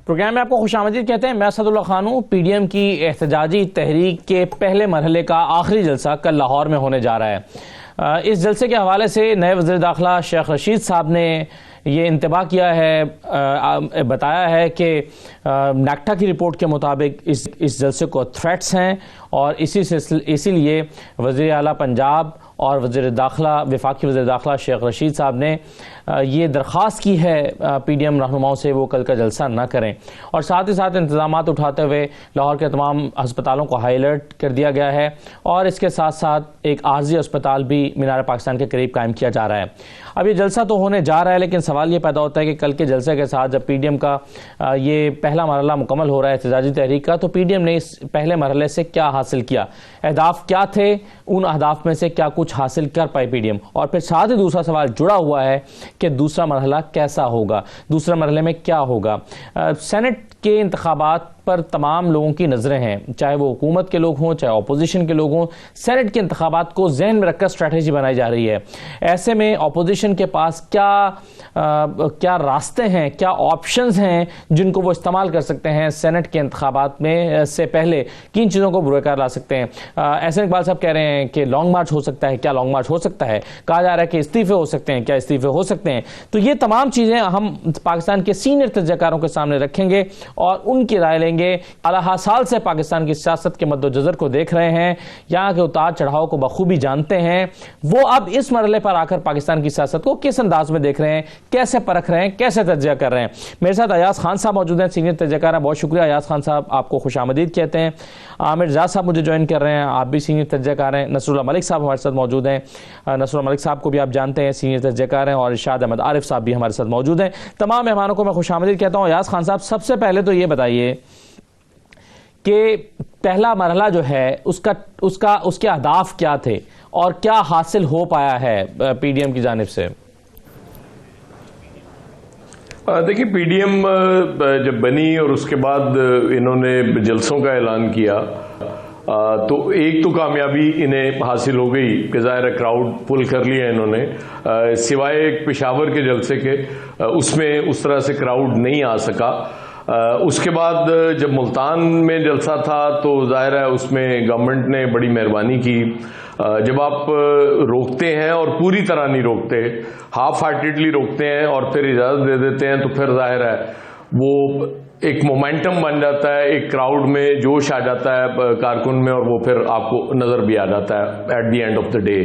Programme میں آپ کو خوش آمدید کہتے ہیں. میں اسد اللہ خان ہوں. پی ڈی ایم کی احتجاجی تحریک کے پہلے مرحلے کا آخری جلسہ کل لاہور میں ہونے جا رہا ہے. اس جلسے کے حوالے سے نئے وزیر داخلہ شیخ رشید صاحب نے یہ انتباہ کیا ہے، بتایا ہے کہ نیکٹا کی رپورٹ کے مطابق اس جلسے کو تھریٹس ہیں، اور اسی لیے وزیر اعلیٰ پنجاب اور وفاقی وزیر داخلہ شیخ رشید صاحب نے یہ درخواست کی ہے پی ڈی ایم رہنماؤں سے وہ کل کا جلسہ نہ کریں، اور ساتھ ہی ساتھ انتظامات اٹھاتے ہوئے لاہور کے تمام ہسپتالوں کو ہائی الرٹ کر دیا گیا ہے، اور اس کے ساتھ ساتھ ایک عارضی اسپتال بھی مینار پاکستان کے قریب قائم کیا جا رہا ہے. اب یہ جلسہ تو ہونے جا رہا ہے، لیکن سوال یہ پیدا ہوتا ہے کہ کل کے جلسے کے ساتھ جب پی ڈی ایم کا یہ پہلا مرحلہ مکمل ہو رہا ہے احتجاجی تحریک کا، تو پی ڈی ایم نے اس پہلے مرحلے سے کیا حاصل کیا، اہداف کیا تھے، ان اہداف میں سے کیا کچھ حاصل کر پائے پی ڈی ایم، اور پھر ساتھ ہی دوسرا سوال جڑا ہوا ہے کہ دوسرا مرحلہ کیسا ہوگا، دوسرے مرحلے میں کیا ہوگا. سینٹ کے انتخابات پر تمام لوگوں کی نظریں ہیں، چاہے وہ حکومت کے لوگ ہوں چاہے اپوزیشن کے لوگ ہوں. سینٹ کے انتخابات کو ذہن میں رکھ کر اسٹریٹجی بنائی جا رہی ہے. ایسے میں اپوزیشن کے پاس کیا راستے ہیں، کیا آپشنز ہیں جن کو وہ استعمال کر سکتے ہیں سینٹ کے انتخابات میں سے پہلے، کن چیزوں کو بروئے کار لا سکتے ہیں. احسن اقبال صاحب کہہ رہے ہیں کہ لانگ مارچ ہو سکتا ہے. کیا لانگ مارچ ہو سکتا ہے؟ کہا جا رہا ہے کہ استعفے ہو سکتے ہیں. کیا استعفے ہو سکتے ہیں؟ تو یہ تمام چیزیں ہم پاکستان کے سینئر تجزیہ کاروں کے سامنے رکھیں گے اور ان کی رائے لیں گے. الہ سال سے پاکستان کی سیاست کے مد و جزر کو دیکھ رہے ہیں، یہاں کے اتار چڑھاؤ کو بخوبی جانتے ہیں. وہ اب اس مرحلے پر آ کر پاکستان کی سیاست کو کس انداز میں دیکھ رہے ہیں، کیسے پرکھ رہے ہیں، کیسے تجزیہ کر رہے ہیں. میرے ساتھ ایاز خان صاحب موجود ہیں، سینئر تجزیہ کار ہیں. بہت شکریہ ایاز خان صاحب، آپ کو خوش آمدید کہتے ہیں. عامر جاز صاحب مجھے جوائن کر رہے ہیں، آپ بھی سینئر تجزیہ کار ہیں. نصر اللہ ملک صاحب ہمارے ساتھ موجود ہیں. نصر اللہ ملک صاحب کو بھی آپ جانتے ہیں، سینئر تجزیہ کار ہیں. اور ارشاد احمد عارف صاحب بھی ہمارے ساتھ موجود ہیں. تمام مہمانوں کو میں خوش آمدید کہتا ہوں. ایاز خان صاحب، سب سے پہلے تو یہ بتائیے کہ پہلا مرحلہ جو ہے اس کے اہداف کیا تھے اور کیا حاصل ہو پایا ہے پی ڈی ایم کی جانب سے؟ دیکھیں، پی ڈی ایم جب بنی اور اس کے بعد انہوں نے جلسوں کا اعلان کیا تو ایک تو کامیابی انہیں حاصل ہو گئی کہ ظاہر کراؤڈ پل کر لیا انہوں نے، سوائے ایک پشاور کے جلسے کے اس میں اس طرح سے کراؤڈ نہیں آ سکا. اس کے بعد جب ملتان میں جلسہ تھا تو ظاہر ہے اس میں گورنمنٹ نے بڑی مہربانی کی. جب آپ روکتے ہیں اور پوری طرح نہیں روکتے، ہاف ہارٹیڈلی روکتے ہیں اور پھر اجازت دے دیتے ہیں، تو پھر ظاہر ہے وہ ایک مومنٹم بن جاتا ہے، ایک کراؤڈ میں جوش آ جاتا ہے کارکن میں، اور وہ پھر آپ کو نظر بھی آ جاتا ہے at the end of the day.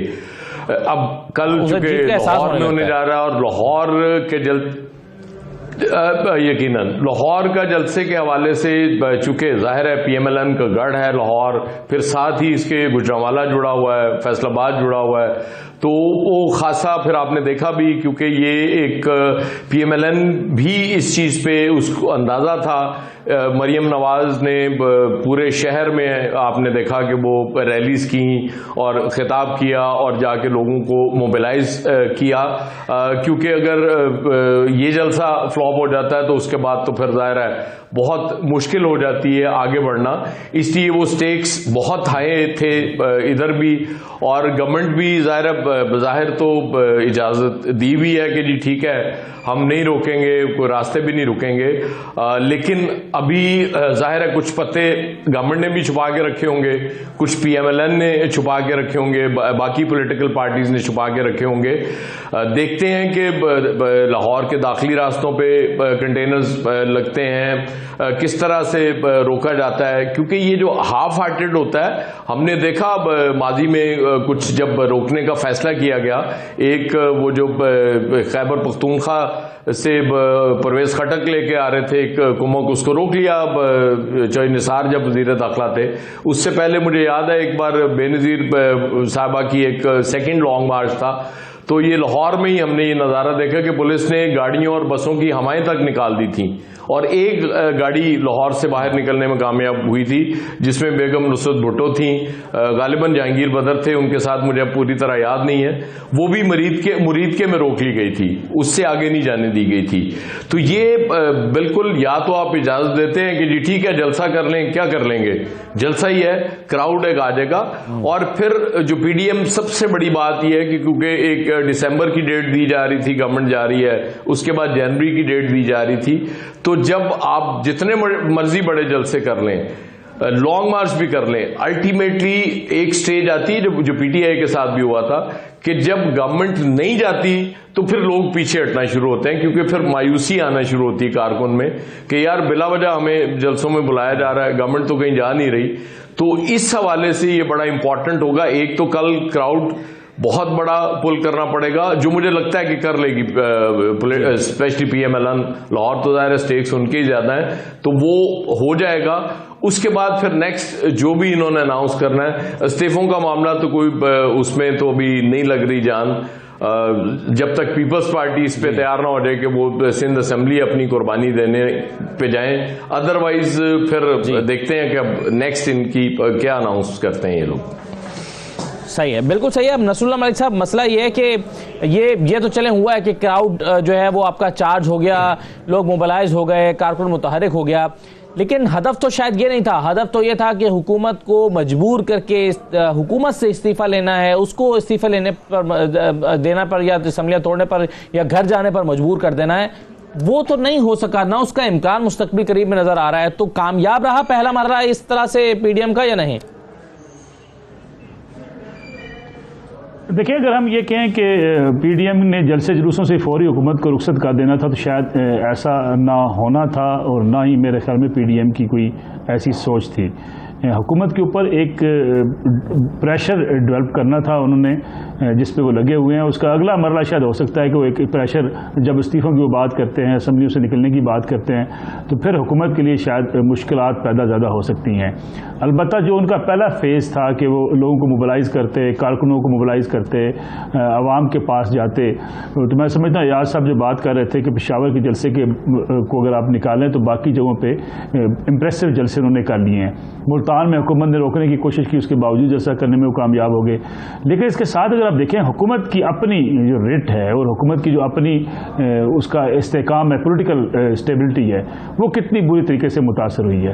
اب کل چونکہ لاہور میں ہونے جا رہا ہے، اور لاہور کے یقیناً لاہور کا جلسے کے حوالے سے چونکہ ظاہر ہے پی ایم ایل این کا گڑھ ہے لاہور، پھر ساتھ ہی اس کے گوجرانوالہ جڑا ہوا ہے، فیصل آباد جڑا ہوا ہے، تو وہ خاصا پھر آپ نے دیکھا بھی، کیونکہ یہ ایک پی ایم ایل این بھی اس چیز پہ اس کو اندازہ تھا. مریم نواز نے پورے شہر میں آپ نے دیکھا کہ وہ ریلیز کی اور خطاب کیا اور جا کے لوگوں کو موبلائز کیا، کیونکہ اگر یہ جلسہ فلاپ ہو جاتا ہے تو اس کے بعد تو پھر ظاہر ہے بہت مشکل ہو جاتی ہے آگے بڑھنا. اس لیے وہ سٹیکس بہت ہائی تھے ادھر بھی، اور گورنمنٹ بھی ظاہر بظاہر تو اجازت دی ہوئی ہے کہ جی ٹھیک ہے ہم نہیں روکیں گے، کوئی راستے بھی نہیں رکیں گے، لیکن ابھی ظاہر ہے کچھ پتے گورنمنٹ نے بھی چھپا کے رکھے ہوں گے، کچھ پی ایم ایل این نے چھپا کے رکھے ہوں گے، باقی پولیٹیکل پارٹیز نے چھپا کے رکھے ہوں گے. دیکھتے ہیں کہ لاہور کے داخلی راستوں پہ کنٹینرز لگتے ہیں، کس طرح سے روکا جاتا ہے، کیونکہ یہ جو ہاف ہارٹیڈ ہوتا ہے، ہم نے دیکھا ماضی میں کچھ جب روکنے کا فیصلہ کیا گیا، ایک وہ جو خیبر پختونخوا سے پرویز خٹک لے کے آ رہے تھے ایک کمک، اس کو روک لیا چوہے نثار جب وزیر داخلہ تھے. اس سے پہلے مجھے یاد ہے ایک بار بے نظیر صاحبہ کی ایک سیکنڈ لانگ مارچ تھا، تو یہ لاہور میں ہی ہم نے یہ نظارہ دیکھا کہ پولیس نے گاڑیوں اور بسوں کی ہوائیں تک نکال دی تھیں، اور ایک گاڑی لاہور سے باہر نکلنے میں کامیاب ہوئی تھی جس میں بیگم نصرت بھٹو تھیں، غالباً جہانگیر بدر تھے ان کے ساتھ، مجھے پوری طرح یاد نہیں ہے. وہ بھی مرید کے میں روک لی گئی تھی، اس سے آگے نہیں جانے دی گئی تھی. تو یہ بالکل یا تو آپ اجازت دیتے ہیں کہ جی ٹھیک ہے جلسہ کر لیں، کیا کر لیں گے، جلسہ ہی ہے، کراؤڈ ایک آ جائے گا. اور پھر جو پی ڈی ایم سب سے بڑی بات یہ ہے کہ کیونکہ ایک دسمبر کی ڈیٹ دی جا رہی تھی، گورنمنٹ جا رہی ہے، اس کے بعد جنوری کی ڈیٹ دی جا رہی تھی. تو جب آپ جتنے مرضی بڑے جلسے کر لیں، لانگ مارچ بھی کر لیں، الٹیمیٹلی ایک سٹیج آتی ہے جو پی ٹی آئی کے ساتھ بھی ہوا تھا کہ جب گورنمنٹ نہیں جاتی تو پھر لوگ پیچھے ہٹنا شروع ہوتے ہیں، کیونکہ پھر مایوسی آنا شروع ہوتی ہے کارکن میں کہ یار بلا وجہ ہمیں جلسوں میں بلایا جا رہا ہے، گورنمنٹ تو کہیں جا نہیں رہی. تو اس حوالے سے یہ بڑا امپورٹنٹ ہوگا. ایک تو کل کراؤڈ بہت بڑا پل کرنا پڑے گا، جو مجھے لگتا ہے کہ کر لے گی especially P M L N. Lahore تو ظاہر ہے اسٹیکس ان کے ہی زیادہ ہیں، تو وہ ہو جائے گا. اس کے بعد پھر نیکسٹ جو بھی انہوں نے اناؤنس کرنا ہے. استعفوں کا معاملہ تو کوئی اس میں تو ابھی نہیں لگ رہی جان، جب تک پیپلز پارٹی اس پہ تیار نہ ہو جائے کہ وہ سندھ اسمبلی اپنی قربانی دینے پہ جائیں. ادروائز پھر دیکھتے ہیں کہ اب نیکسٹ ان کی کیا اناؤنس کرتے ہیں یہ لوگ. صحیح ہے، بالکل صحیح ہے. اب نصر اللہ ملک صاحب، مسئلہ یہ ہے کہ یہ تو چلے ہوا ہے کہ کراؤڈ جو ہے وہ آپ کا چارج ہو گیا، لوگ موبلائز ہو گئے، کارکن متحرک ہو گیا، لیکن ہدف تو شاید یہ نہیں تھا. ہدف تو یہ تھا کہ حکومت کو مجبور کر کے حکومت سے استعفیٰ لینا ہے، اس کو استعفیٰ لینے پر دینا پر یا اسمبلیاں توڑنے پر یا گھر جانے پر مجبور کر دینا ہے. وہ تو نہیں ہو سکا، نہ اس کا امکان مستقبل قریب میں نظر آ رہا ہے. تو کامیاب رہا پہلا مرحلہ اس طرح سے پی ڈی ایم کا یا نہیں؟ دیکھیں، اگر ہم یہ کہیں کہ پی ڈی ایم نے جلسے جلوسوں سے فوری حکومت کو رخصت کر دینا تھا تو شاید ایسا نہ ہونا تھا، اور نہ ہی میرے خیال میں پی ڈی ایم کی کوئی ایسی سوچ تھی. حکومت کے اوپر ایک پریشر ڈیولپ کرنا تھا انہوں نے، جس پہ وہ لگے ہوئے ہیں. اس کا اگلا مرحلہ شاید ہو سکتا ہے کہ وہ ایک پریشر، جب استعفوں کی وہ بات کرتے ہیں، اسمبلیوں سے نکلنے کی بات کرتے ہیں، تو پھر حکومت کے لیے شاید مشکلات پیدا زیادہ ہو سکتی ہیں. البتہ جو ان کا پہلا فیز تھا کہ وہ لوگوں کو موبلائز کرتے، کارکنوں کو موبلائز کرتے، عوام کے پاس جاتے، تو میں سمجھتا ہوں یار صاحب جو بات کر رہے تھے کہ پشاور کے جلسے کو اگر آپ نکالیں تو باقی جگہوں پہ امپریسو جلسے انہوں نے کر لیے ہیں. ملتان میں حکومت نے روکنے کی کوشش کی، اس کے باوجود جلسہ کرنے میں وہ کامیاب ہو گئے. لیکن اس کے ساتھ اگر آپ دیکھیں حکومت کی اپنی جو ریٹ ہے اور حکومت کی جو اپنی اس کا استحکام ہے، پولیٹیکل اسٹیبلٹی ہے، وہ کتنی بری طریقے سے متاثر ہوئی ہے.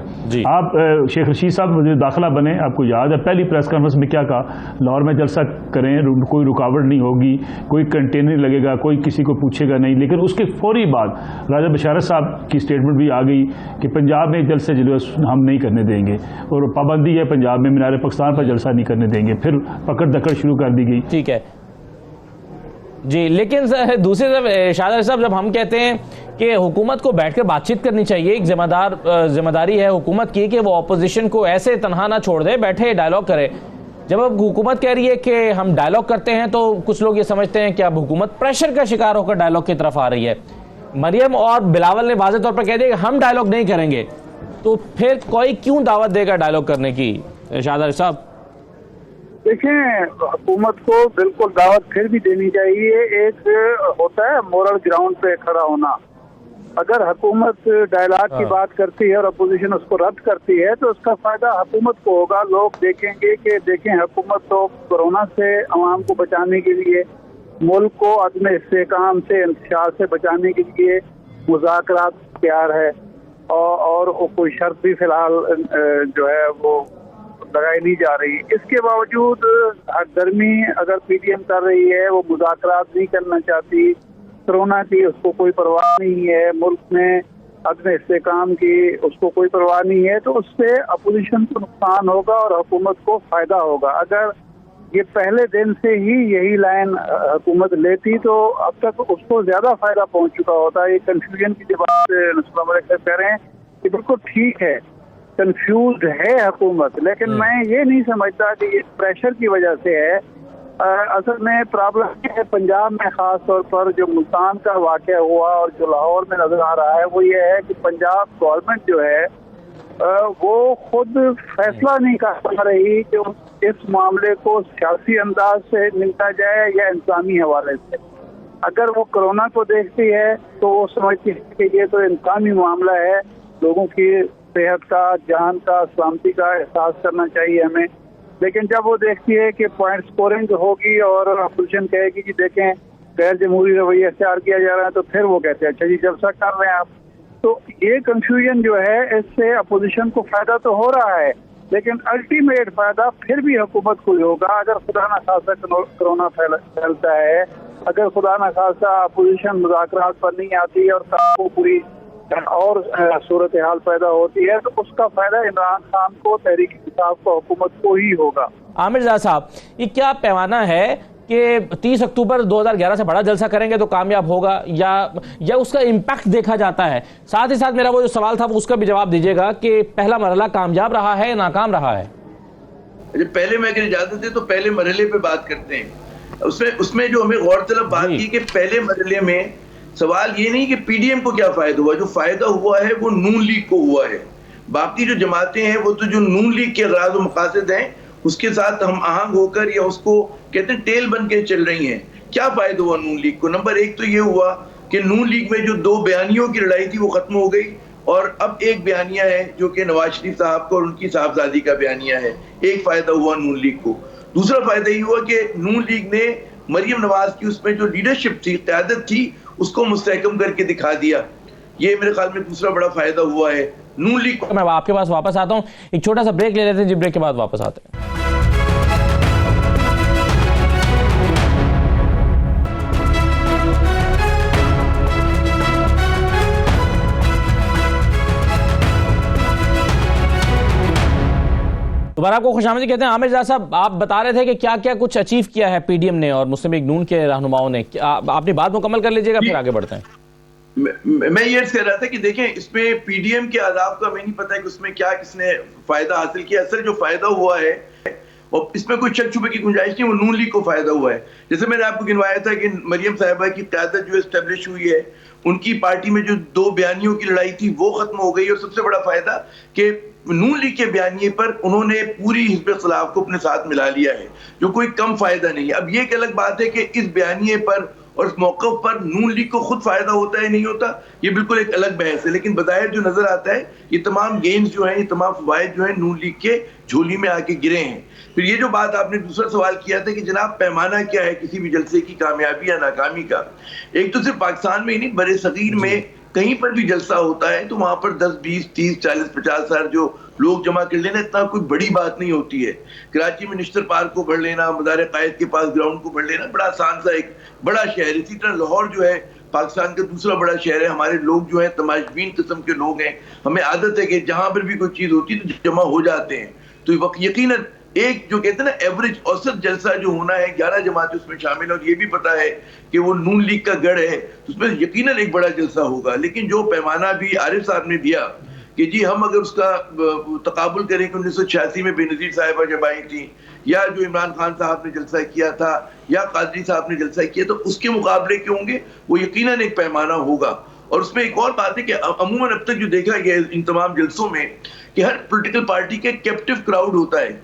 آپ شیخ رشید صاحب وزیر داخلہ بنے، آپ کو یاد ہے پہلی پریس کانفرنس میں کیا کہا؟ لاہور میں جلسہ کریں، کوئی رکاوٹ نہیں ہوگی، کوئی کنٹینر لگے گا، کوئی کسی کو پوچھے گا نہیں. لیکن اس کے فوری بعد راجہ بشارت صاحب کی اسٹیٹمنٹ بھی آ گئی کہ پنجاب میں جلسے جلوس ہم نہیں کرنے دیں گے، اور پابندی ہے پنجاب میں مینار پاکستان پر جلسہ نہیں کرنے دیں گے. پھر پکڑ دکڑ شروع کر دی گئی. ٹھیک ہے جی، لیکن دوسری طرف شاہد علی صاحب، جب ہم کہتے ہیں کہ حکومت کو بیٹھ کر بات چیت کرنی چاہیے، ایک ذمہ داری ہے حکومت کی کہ وہ اپوزیشن کو ایسے تنہا نہ چھوڑ دے، بیٹھے ڈائلاگ کرے. جب اب حکومت کہہ رہی ہے کہ ہم ڈائلاگ کرتے ہیں تو کچھ لوگ یہ سمجھتے ہیں کہ اب حکومت پریشر کا شکار ہو کر ڈائلاگ کی طرف آ رہی ہے. مریم اور بلاول نے واضح طور پر کہہ دیا کہ ہم ڈائلاگ نہیں کریں گے، تو پھر کوئی کیوں دعوت دے گا ڈائلاگ کرنے کی؟ شاہد علی صاحب دیکھیں، حکومت کو بالکل دعوت پھر بھی دینی چاہیے. ایک ہوتا ہے مورل گراؤنڈ پہ کھڑا ہونا. اگر حکومت ڈائلاگ کی بات کرتی ہے اور اپوزیشن اس کو رد کرتی ہے تو اس کا فائدہ حکومت کو ہوگا. لوگ دیکھیں گے کہ دیکھیں حکومت تو کورونا سے عوام کو بچانے کے لیے، ملک کو عدم استحکام سے، انتشار سے بچانے کے لیے مذاکرات تیار ہے، اور کوئی شرط بھی فی الحال جو ہے وہ لگائی نہیں جا رہی. اس کے باوجود گرمی اگر پی ڈی ایم کر رہی ہے، وہ مذاکرات نہیں کرنا چاہتی، کورونا کی اس کو کوئی پرواہ نہیں ہے، ملک میں عدم استحکام کی اس کو کوئی پرواہ نہیں ہے، تو اس سے اپوزیشن کو نقصان ہوگا اور حکومت کو فائدہ ہوگا. اگر یہ پہلے دن سے ہی یہی لائن حکومت لیتی تو اب تک اس کو زیادہ فائدہ پہنچ چکا ہوتا. یہ کنفیوژن کی جو بات نصر اللہ ملک صاحب کہہ رہے ہیں یہ بالکل ٹھیک ہے، کنفیوزڈ ہے حکومت، لیکن میں یہ نہیں سمجھتا کہ یہ پریشر کی وجہ سے ہے. اصل میں پرابلم ہے پنجاب میں، خاص طور پر جو ملتان کا واقعہ ہوا اور جو لاہور میں نظر آ رہا ہے وہ یہ ہے کہ پنجاب گورنمنٹ جو ہے وہ خود فیصلہ نہیں کر پا رہی کہ اس معاملے کو سیاسی انداز سے نمٹا جائے یا انسانی حوالے سے. اگر وہ کورونا کو دیکھتی ہے تو وہ سمجھتی ہے کہ یہ تو انسانی معاملہ ہے، لوگوں کی صحت کا، جان کا، سلامتی کا احساس کرنا چاہیے ہمیں. لیکن جب وہ دیکھتی ہے کہ پوائنٹ سکورنگ ہوگی اور اپوزیشن کہے گی کہ دیکھیں غیر جمہوری رویہ اختیار کیا جا رہا ہے، تو پھر وہ کہتے ہیں اچھا جی جلسہ کر رہے ہیں آپ. تو یہ کنفیوژن جو ہے اس سے اپوزیشن کو فائدہ تو ہو رہا ہے، لیکن الٹیمیٹ فائدہ پھر بھی حکومت کو ہی ہوگا. اگر خدا نخواستہ کورونا پھیلتا ہے اگر خدا نخواستہ اپوزیشن مذاکرات پر نہیں آتی ہے اور وہ پوری اور صورتحال پیدا ہوتی ہے تو اس کا فائدہ عمران خان کو، تحریک انصاف کو، حکومت کو ہی ہوگا۔ عامر رضا صاحب، یہ کیا پیمانہ ہے کہ 30 اکتوبر 2011 سے بڑا جلسہ کریں گے تو کامیاب ہوگا، یا اس کا امپیکٹ دیکھا جاتا ہے؟ ساتھ ہی ساتھ میرا وہ جو سوال تھا اس کا بھی جواب دیجیے گا کہ پہلا مرحلہ کامیاب رہا ہے یا ناکام رہا ہے؟ پہلے میں اگر اجازت ہے تو پہلے مرحلے پہ بات کرتے ہیں۔ اس میں جو ہمیں غور طلب بات کی کہ پہلے مرحلے میں سوال یہ نہیں کہ پی ڈی ایم کو کیا فائدہ ہوا، جو فائدہ ہوا ہے وہ نون لیگ کو ہوا ہے۔ باقی جو جماعتیں ہیں وہ تو جو نون لیگ کے اغراض و مقاصد ہیں اس کے ساتھ ہم آہنگ ہو کر یا اس کو کہتے ہیں ٹیل بن کے چل رہی ہیں۔ کیا فائدہ ہوا نون لیگ کو؟ نمبر ایک تو یہ ہوا کہ نون لیگ میں جو 2 بیانیوں کی لڑائی تھی وہ ختم ہو گئی، اور اب ایک بیانیہ ہے جو کہ نواز شریف صاحب کو اور ان کی صاحبزادی کا بیانیہ ہے۔ ایک فائدہ ہوا نون لیگ کو۔ دوسرا فائدہ یہ ہوا کہ نون لیگ نے مریم نواز کی اس میں جو لیڈرشپ تھی، قیادت تھی، اس کو مستحکم کر کے دکھا دیا۔ یہ میرے خیال میں دوسرا بڑا فائدہ ہوا ہے نون لیگ کو۔ میں آپ کے پاس واپس آتا ہوں، ایک چھوٹا سا بریک لے لیتے ہیں جی، بریک کے بعد واپس آتے ہیں۔ دوبارہ آپ کو خوش آمدید کہتے ہیں۔ عامر رضا صاحب، آپ بتا رہے تھے کہ کیا کیا کچھ اچیو کیا ہے پی ڈی ایم نے اور مسلم لیگ نون کے رہنماؤں نے۔ اپنی بات مکمل کر لیجیے گا پھر آگے بڑھتے ہیں۔ میں یہ عرض کر رہا تھا کہ دیکھیں اس میں پی ڈی ایم کے اہداف کا میں نہیں پتا کہ اس میں کیا کس نے فائدہ حاصل کیا۔ اصل جو فائدہ ہوا ہے اور اس میں کوئی شک شبے کی گنجائش نہیں، وہ نون لیگ کو فائدہ ہوا ہے۔ جیسے میں نے آپ کو گنوایا تھا کہ مریم صاحبہ کی قیادت جو اسٹیبلش ہوئی ہے، ان کی پارٹی میں جو 2 بیانیوں کی لڑائی تھی وہ ختم ہو گئی، اور سب سے بڑا فائدہ کہ نون لیگ کے بیانیے پر انہوں نے پوری حزب اختلاف کو اپنے ساتھ ملا لیا ہے، جو کوئی کم فائدہ نہیں ہے۔ اب یہ ایک الگ بات ہے کہ اس بیانیے پر اور اس موقف پر نون لیگ کو خود فائدہ ہوتا ہے نہیں ہوتا، یہ بالکل ایک الگ بحث ہے، لیکن بظاہر جو نظر آتا ہے یہ تمام گینز جو ہیں، یہ تمام فوائد جو ہیں نون لیگ کے جھولی میں آ کے گرے ہیں۔ پھر یہ جو بات آپ نے دوسرا سوال کیا تھا کہ جناب پیمانہ کیا ہے کسی بھی جلسے کی کامیابی یا ناکامی کا، ایک تو صرف پاکستان میں ہی نہیں، برِ صغیر میں کہیں پر بھی جلسہ ہوتا ہے تو وہاں پر 10 20 30 40 50 ہزار جو لوگ جمع کر لینا اتنا کوئی بڑی بات نہیں ہوتی ہے۔ کراچی میں نشتر پارک کو بھر لینا، مزار قائد کے پاس گراؤنڈ کو بھر لینا بڑا آسان سا ایک بڑا شہر ہے۔ اسی طرح لاہور جو ہے پاکستان کا دوسرا بڑا شہر ہے، ہمارے لوگ جو ہیں تماش بین قسم کے لوگ ہیں، ہمیں عادت ہے کہ جہاں پر بھی کوئی چیز ہوتی ہے تو جمع ہو جاتے ہیں۔ تو یقیناً ایک جو کہتے ہیں نا ایوریج اوسط جلسہ جو ہونا ہے، 11 جماعتیں اس میں شامل ہیں، اور یہ بھی پتا ہے کہ وہ نون لیگ کا گڑھ ہے، اس میں یقیناً ایک بڑا جلسہ ہوگا۔ لیکن جو پیمانہ بھی عارف صاحب نے دیا کہ جی ہم اگر اس کا تقابل کریں کہ 1986 میں بے نظیر صاحبہ جب آئی تھی، یا جو عمران خان صاحب نے جلسہ کیا تھا، یا قادری صاحب نے جلسہ کیا، تو اس کے مقابلے کے ہوں گے، وہ یقیناً ایک پیمانہ ہوگا۔ اور اس میں ایک اور بات ہے کہ عموماً اب تک جو دیکھا گیا ان تمام جلسوں میں کہ ہر پولیٹیکل پارٹی کا کیپٹیو کراؤڈ ہوتا ہے۔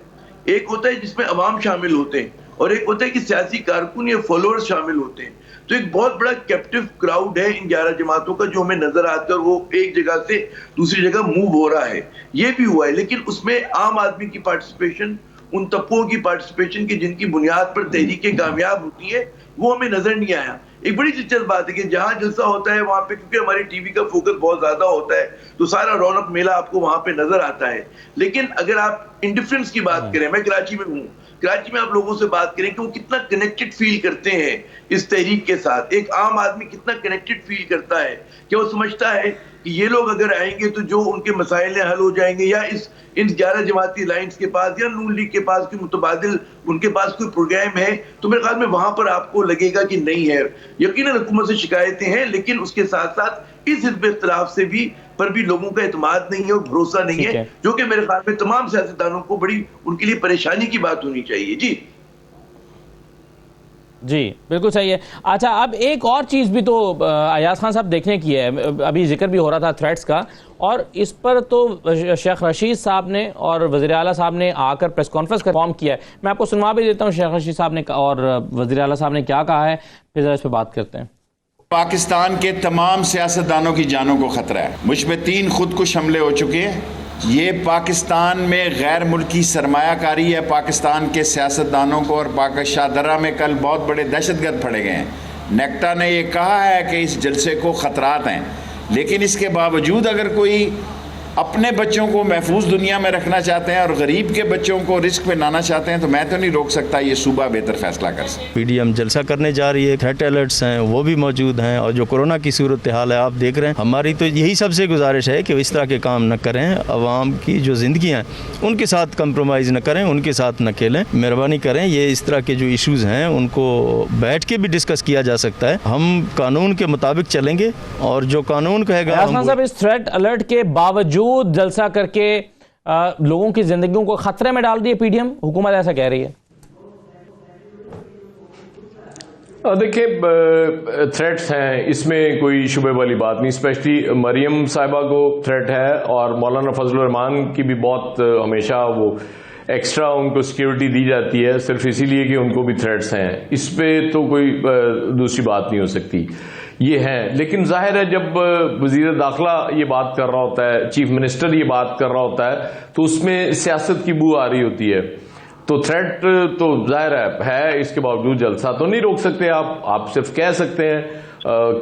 ایک ہوتا ہے جس میں عوام شامل ہوتے ہیں، اور ایک ہوتا ہے کہ سیاسی کارکن یا فالوورز شامل ہوتے ہیں۔ تو ایک بہت بڑا کیپٹیو کراؤڈ ہے ان 11 جماعتوں کا جو ہمیں نظر آتا ہے، اور وہ ایک جگہ سے دوسری جگہ موو ہو رہا ہے، یہ بھی ہوا ہے۔ لیکن اس میں عام آدمی کی پارٹیسپیشن، ان طبقوں کی پارٹیسپیشن کی جن کی بنیاد پر تحریکیں کامیاب ہوتی ہیں، وہ ہمیں نظر نہیں آیا۔ ایک بڑی دلچسپ بات ہے کہ جہاں جلسہ ہوتا ہے وہاں پہ کیونکہ ہماری ٹی وی کا فوکس بہت زیادہ ہوتا ہے تو سارا رونق میلہ آپ کو وہاں پہ نظر آتا ہے، لیکن اگر آپ انڈیفرنس کی بات کریں، میں کراچی میں ہوں، کراچی میں آپ لوگوں سے بات کریں کہ وہ کتنا کنیکٹڈ فیل کرتے ہیں اس تحریک کے ساتھ، ایک عام آدمی کتنا کنیکٹڈ فیل کرتا ہے کہ وہ سمجھتا ہے کہ یہ لوگ اگر آئیں گے تو جو ان کے مسائل حل ہو جائیں گے، یا ان 11 جماعتی لائنز کے پاس یا نون لیگ کے پاس کوئی متبادل ان کے پاس کوئی پروگرام ہے، تو میرے خیال میں وہاں پر آپ کو لگے گا کہ نہیں ہے۔ یقیناً حکومت سے شکایتیں ہیں، لیکن اس کے ساتھ ساتھ اس حزب اختلاف سے بھی پر بھی لوگوں کا اعتماد نہیں ہے اور بھروسہ نہیں ہے، جو کہ میرے خیال میں تمام سیاستدانوں کو بڑی ان کے لیے پریشانی کی بات ہونی چاہیے۔ جی بالکل صحیح ہے۔ اچھا، اب ایک اور چیز بھی تو ایاز خان صاحب دیکھنے کی ہے، ابھی ذکر بھی ہو رہا تھا تھریٹس کا، اور اس پر تو شیخ رشید صاحب نے اور وزیر اعلیٰ صاحب نے آ کر پریس کانفرنس کا فارم کیا ہے۔ میں آپ کو سنوا بھی دیتا ہوں شیخ رشید صاحب نے اور وزیر اعلیٰ صاحب نے کیا کہا ہے، پھر ذرا اس پہ بات کرتے ہیں۔ پاکستان کے تمام سیاستدانوں کی جانوں کو خطرہ ہے۔ مجھ پہ 3 خودکش حملے ہو چکے ہیں۔ یہ پاکستان میں غیر ملکی سرمایہ کاری ہے، پاکستان کے سیاستدانوں کو، اور شاہ درہ میں کل بہت بڑے دہشت گرد پھڑے گئے ہیں۔ نیکٹا نے یہ کہا ہے کہ اس جلسے کو خطرات ہیں، لیکن اس کے باوجود اگر کوئی اپنے بچوں کو محفوظ دنیا میں رکھنا چاہتے ہیں اور غریب کے بچوں کو رسک پہ لانا چاہتے ہیں تو میں تو نہیں روک سکتا, یہ صوبہ بہتر فیصلہ کر سکتا. پی ڈی ایم جلسہ کرنے جا رہی ہے, تھریٹ الرٹس ہیں وہ بھی موجود ہیں, اور جو کورونا کی صورتحال ہے آپ دیکھ رہے ہیں. ہماری تو یہی سب سے گزارش ہے کہ اس طرح کے کام نہ کریں, عوام کی جو زندگیاں ہیں ان کے ساتھ کمپرومائز نہ کریں, ان کے ساتھ نہ کھیلیں. مہربانی کریں, یہ اس طرح کے جو ایشوز ہیں ان کو بیٹھ کے بھی ڈسکس کیا جا سکتا ہے. ہم قانون کے مطابق چلیں گے اور جو قانون کہے گا. صاحب, اس تھریٹ الرٹ کے باوجود جلسہ کر کے لوگوں کی زندگیوں کو خطرے میں ڈال دی ہے پی ڈی ایم, حکومت ایسا کہہ رہی ہے. دیکھیں, تھریٹس ہیں, اس میں کوئی شبہ والی بات نہیں. اسپیشلی مریم صاحبہ کو تھریٹ ہے اور مولانا فضل الرحمان کی بھی بہت ہمیشہ وہ ایکسٹرا ان کو سیکیورٹی دی جاتی ہے صرف اسی لیے کہ ان کو بھی تھریٹس ہیں. اس پہ تو کوئی دوسری بات نہیں ہو سکتی, یہ ہیں. لیکن ظاہر ہے جب وزیر داخلہ یہ بات کر رہا ہوتا ہے, چیف منسٹر یہ بات کر رہا ہوتا ہے, تو اس میں سیاست کی بو آ رہی ہوتی ہے. تو تھریٹ تو ظاہر ہے, اس کے باوجود جلسہ تو نہیں روک سکتے آپ صرف کہہ سکتے ہیں.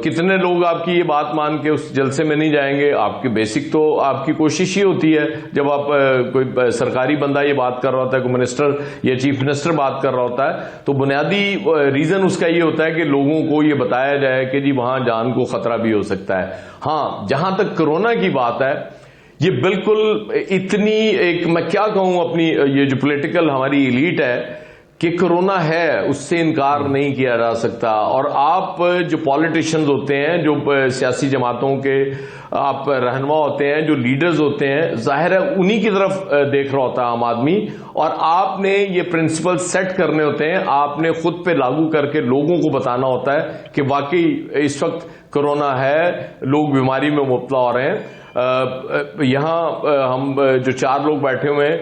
کتنے لوگ آپ کی یہ بات مان کے اس جلسے میں نہیں جائیں گے؟ آپ کی بیسک تو آپ کی کوشش ہی ہوتی ہے جب آپ کوئی سرکاری بندہ یہ بات کر رہا ہوتا ہے, کوئی منسٹر یا چیف منسٹر بات کر رہا ہوتا ہے, تو بنیادی ریزن اس کا یہ ہوتا ہے کہ لوگوں کو یہ بتایا جائے کہ جی وہاں جان کو خطرہ بھی ہو سکتا ہے. ہاں, جہاں تک کرونا کی بات ہے, یہ بالکل اتنی ایک میں کیا کہوں اپنی یہ جو پولیٹیکل ہماری ایلیٹ ہے کہ کرونا ہے, اس سے انکار نہیں کیا جا سکتا. اور آپ جو پالیٹیشینز ہوتے ہیں, جو سیاسی جماعتوں کے آپ رہنما ہوتے ہیں, جو لیڈرز ہوتے ہیں, ظاہر ہے انہی کی طرف دیکھ رہا ہوتا ہے عام آدمی, اور آپ نے یہ پرنسپل سیٹ کرنے ہوتے ہیں, آپ نے خود پہ لاگو کر کے لوگوں کو بتانا ہوتا ہے کہ واقعی اس وقت کرونا ہے, لوگ بیماری میں مبتلا ہو رہے ہیں. یہاں ہم جو 4 لوگ بیٹھے ہوئے ہیں,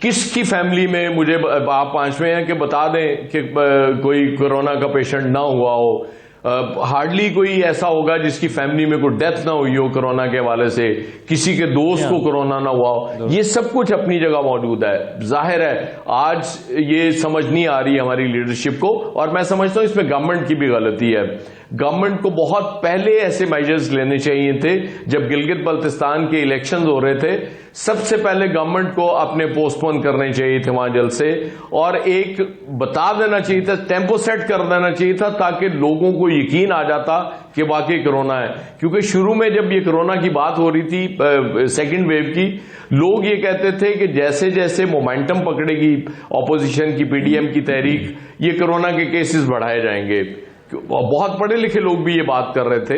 کس کی فیملی میں مجھے آپ 5ویں ہیں کہ بتا دیں کہ کوئی کرونا کا پیشنٹ نہ ہوا ہو. ہارڈلی کوئی ایسا ہوگا جس کی فیملی میں کوئی ڈیتھ نہ ہوئی ہو کرونا کے حوالے سے, کسی کے دوست کو کرونا نہ ہوا ہو. یہ سب کچھ اپنی جگہ موجود ہے. ظاہر ہے آج یہ سمجھ نہیں آ رہی ہماری لیڈرشپ کو, اور میں سمجھتا ہوں اس میں گورنمنٹ کی بھی غلطی ہے. گورنمنٹ کو بہت پہلے ایسے میجرز لینے چاہیے تھے. جب گلگت بلتستان کے الیکشنز ہو رہے تھے, سب سے پہلے گورنمنٹ کو اپنے پوسٹ پون کرنے چاہیے تھے وہاں جلسے, اور ایک بتا دینا چاہیے تھا, ٹیمپو سیٹ کر دینا چاہیے تھا, تاکہ لوگوں کو یقین آ جاتا کہ واقعی کرونا ہے. کیونکہ شروع میں جب یہ کرونا کی بات ہو رہی تھی سیکنڈ ویو کی, لوگ یہ کہتے تھے کہ جیسے جیسے مومنٹم پکڑے گی اپوزیشن کی, پی ڈی ایم کی تحریک, یہ کرونا کے کیسز بڑھائے جائیں گے. بہت پڑھے لکھے لوگ بھی یہ بات کر رہے تھے,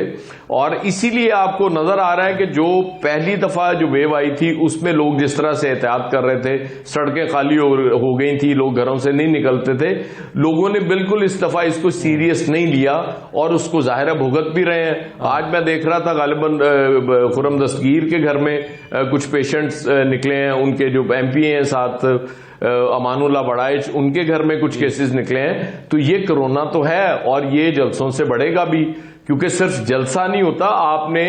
اور اسی لیے آپ کو نظر آ رہا ہے کہ جو پہلی دفعہ جو ویو آئی تھی اس میں لوگ جس طرح سے احتیاط کر رہے تھے, سڑکیں خالی ہو گئی تھی, لوگ گھروں سے نہیں نکلتے تھے, لوگوں نے بالکل اس دفعہ اس کو سیریس نہیں لیا اور اس کو ظاہرہ بھگت بھی رہے ہیں. آج میں دیکھ رہا تھا غالباً خرم دستگیر کے گھر میں کچھ پیشنٹس نکلے ہیں, ان کے جو ایم پی ہیں ساتھ امان اللہ بڑائچ, ان کے گھر میں کچھ کیسز نکلے ہیں. تو یہ کرونا تو ہے, اور یہ جلسوں سے بڑھے گا بھی, کیونکہ صرف جلسہ نہیں ہوتا, آپ نے